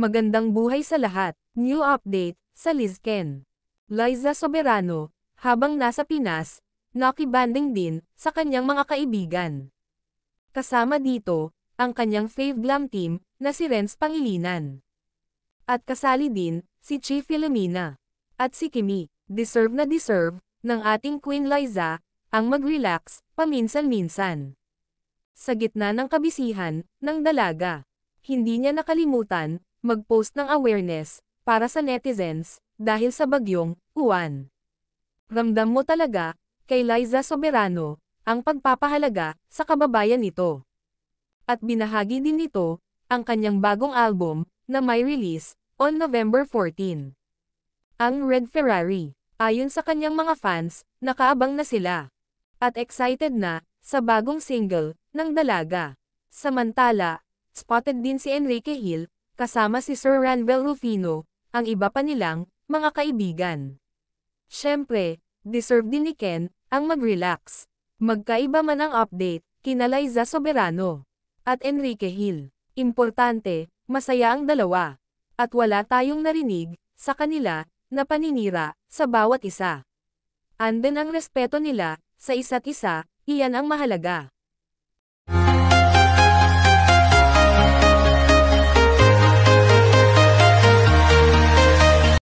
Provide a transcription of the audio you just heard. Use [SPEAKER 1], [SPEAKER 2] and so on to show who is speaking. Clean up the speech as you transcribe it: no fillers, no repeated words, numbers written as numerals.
[SPEAKER 1] Magandang buhay sa lahat. New update sa Lizken. Liza Soberano, habang nasa Pinas, nakibanding din sa kanyang mga kaibigan. Kasama dito, ang kanyang fave glam team na si Renz Pangilinan. At kasali din si Chi Filomena. At si Kimi. Deserve na deserve ng ating Queen Liza ang mag-relax paminsan-minsan. Sa gitna ng kabisihan ng dalaga, hindi niya nakalimutan mag-post ng awareness para sa netizens dahil sa bagyong Uwan. Ramdam mo talaga kay Liza Soberano ang pagpapahalaga sa kababayan nito. At binahagi din nito ang kanyang bagong album na may release on November 14. Ang Red Ferrari. Ayon sa kanyang mga fans, nakaabang na sila. At excited na sa bagong single ng dalaga. Samantala, spotted din si Enrique Hill kasama si Sir Ranvel Rufino, ang iba pa nilang mga kaibigan. Syempre, deserve din ni Ken ang mag-relax. Magkaiba man ang update kina Liza Soberano at Enrique Hill. Importante, masaya ang dalawa. At wala tayong narinig sa kanila na paninira sa bawat isa. Andun ang respeto nila sa isa't isa, iyan ang mahalaga.